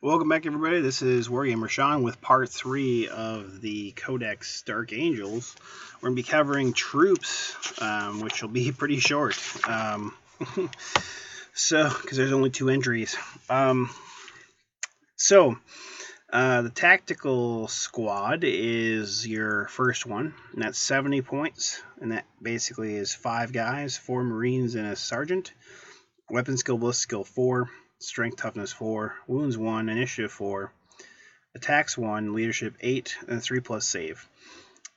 Welcome back, everybody. This is Warhammer Sean with part 3 of the Codex Dark Angels. We're going to be covering troops, which will be pretty short. Because there's only 2 entries. The tactical squad is your first one, and that's 70 points. And that basically is 5 guys, 4 Marines, and a Sergeant. Weapon skill, ballistic skill 4. Strength, toughness 4, wounds 1, initiative 4, attacks 1, leadership 8, and 3+ save.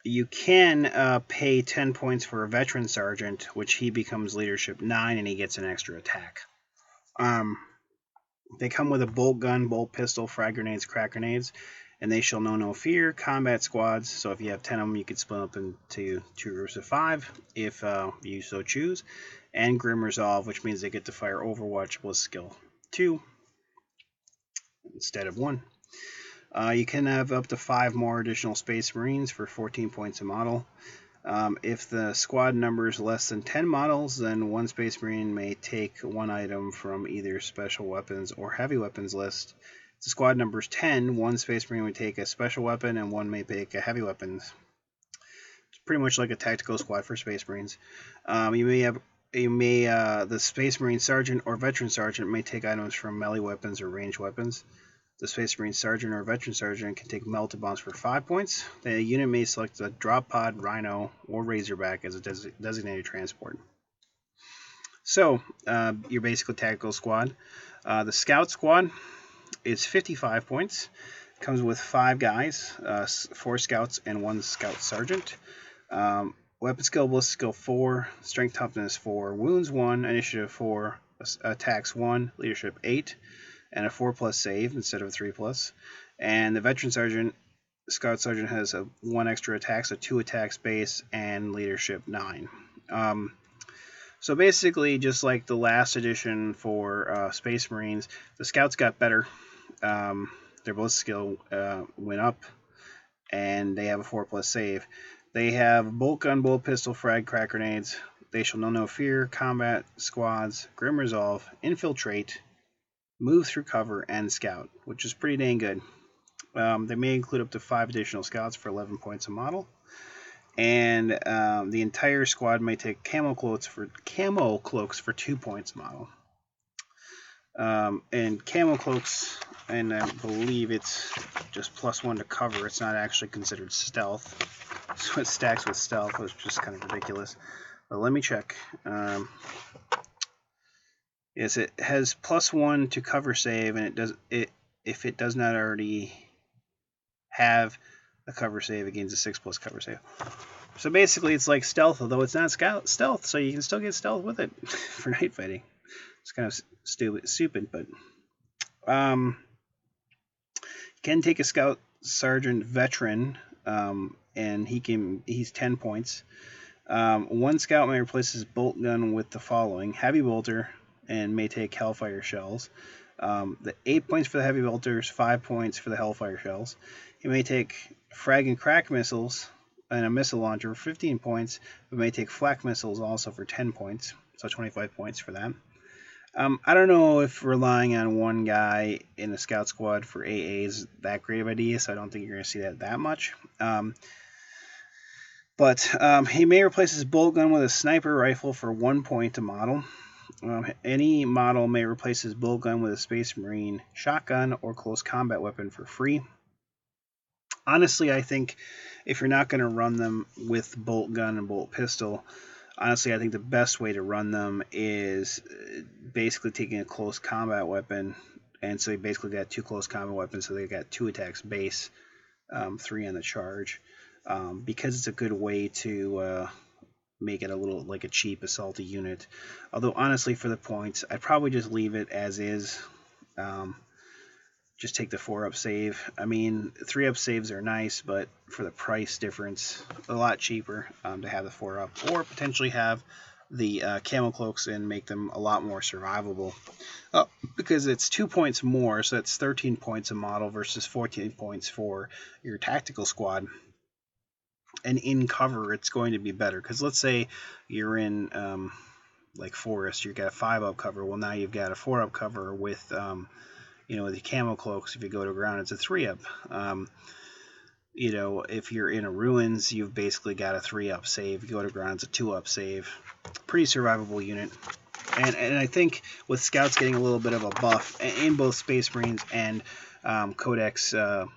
You can pay 10 points for a veteran sergeant, which he becomes leadership 9, and he gets an extra attack. They come with a bolt gun, bolt pistol, frag grenades, crack grenades, and they shall know no fear. Combat squads, so if you have 10 of them, you could split up into 2 groups of 5, if you so choose. And Grim Resolve, which means they get to fire Overwatch with skill 2 instead of 1. You can have up to 5 more additional Space Marines for 14 points a model. If the squad numbers less than 10 models, then 1 Space Marine may take 1 item from either special weapons or heavy weapons list. If the squad numbers 10, 1 Space Marine would take a special weapon and 1 may take a heavy weapons. It's pretty much like a tactical squad for Space Marines. The Space Marine Sergeant or Veteran Sergeant may take items from melee weapons or ranged weapons. The Space Marine Sergeant or Veteran Sergeant can take melted bombs for 5 points. The unit may select a drop pod, rhino, or razorback as a designated transport. So, your basic tactical squad. The Scout Squad is 55 points. Comes with 5 guys, 4 Scouts, and 1 Scout Sergeant. Weapon skill, ballistic skill 4, strength, toughness 4, wounds 1, initiative 4, attacks 1, leadership 8, and a 4+ save instead of a 3+. And the veteran sergeant, scout sergeant has a 1 extra attack, so 2 attacks base, and leadership 9. So basically, just like the last edition for Space Marines, the scouts got better. Their ballistic skill went up, and they have a 4+ save. They have bolt gun, bolt pistol, frag, crack grenades. They shall know no fear, combat squads, grim resolve, infiltrate, move through cover, and scout, which is pretty dang good. They may include up to 5 additional scouts for 11 points a model. And the entire squad may take camo cloaks for 2 points a model. And camo cloaks, and I believe it's just +1 to cover. It's not actually considered stealth. So it stacks with stealth, which is just kind of ridiculous. But let me check. Yes, it has +1 to cover save, and if it does not already have a cover save, it gains a 6+ cover save. So basically, it's like stealth, although it's not stealth, so you can still get stealth with it for night fighting. It's kind of stupid, but you can take a scout sergeant veteran. And he's 10 points. 1 scout may replace his bolt gun with the following: heavy bolter, and may take hellfire shells. The 8 points for the heavy bolters, 5 points for the hellfire shells. He may take frag and crack missiles and a missile launcher for 15 points, but may take flak missiles also for 10 points, so 25 points for that. I don't know if relying on 1 guy in a scout squad for AA is that great of an idea, so I don't think you're going to see that much. But he may replace his bolt gun with a sniper rifle for 1 point a model. Any model may replace his bolt gun with a Space Marine shotgun or close combat weapon for free. Honestly, I think if you're not going to run them with bolt gun and bolt pistol, honestly, I think the best way to run them is basically taking a close combat weapon. And so you basically got 2 close combat weapons, so they got 2 attacks base, 3 on the charge. Because it's a good way to make it a little like a cheap assaulty unit. Although honestly, for the points, I'd probably just leave it as is. Just take the 4-up save. I mean, 3-up saves are nice, but for the price difference, a lot cheaper to have the 4-up, or potentially have the camo cloaks and make them a lot more survivable. Because it's 2 points more, so that's 13 points a model versus 14 points for your tactical squad. And in cover, it's going to be better. Because let's say you're in like forest, you've got a 5-up cover. Well, now you've got a 4-up cover with with the camo cloaks, if you go to ground, it's a 3-up. If you're in a ruins, you've basically got a 3-up save. If you go to ground, it's a 2-up save. Pretty survivable unit. And I think with scouts getting a little bit of a buff in both Space Marines and Codex, Dark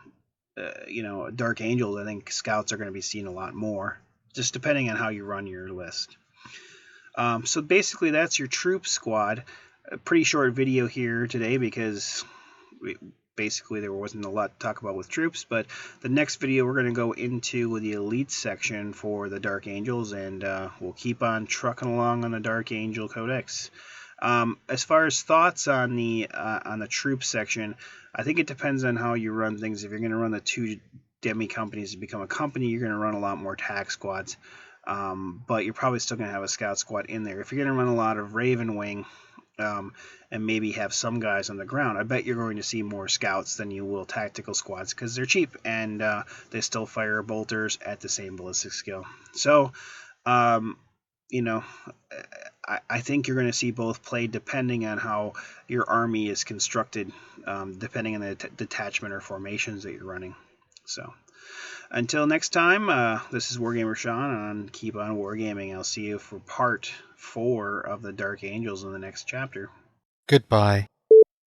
Angels, I think scouts are going to be seen a lot more, just depending on how you run your list. So basically, that's your troop squad. A pretty short video here today because basically there wasn't a lot to talk about with troops, but the next video we're going to go into the elite section for the Dark Angels, and we'll keep on trucking along on the Dark Angel Codex. As far as thoughts on the troop section, I think it depends on how you run things. If you're going to run the 2 demi companies to become a company, you're going to run a lot more tack squads, but you're probably still going to have a scout squad in there. If you're going to run a lot of Raven Wing, and maybe have some guys on the ground, I bet you're going to see more scouts than you will tactical squads because they're cheap and they still fire bolters at the same ballistic skill. So, I think you're going to see both played depending on how your army is constructed, depending on the detachment or formations that you're running. So, until next time, this is Wargamer Sean on Keep on Wargaming. I'll see you for part 4 of the Dark Angels in the next chapter. Goodbye.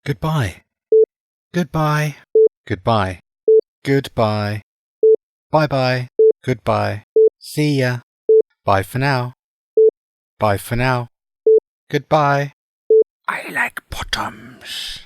Goodbye. Goodbye. Goodbye. Goodbye. Bye-bye. Goodbye. See ya. Bye for now. Bye for now. Goodbye. I like bottoms.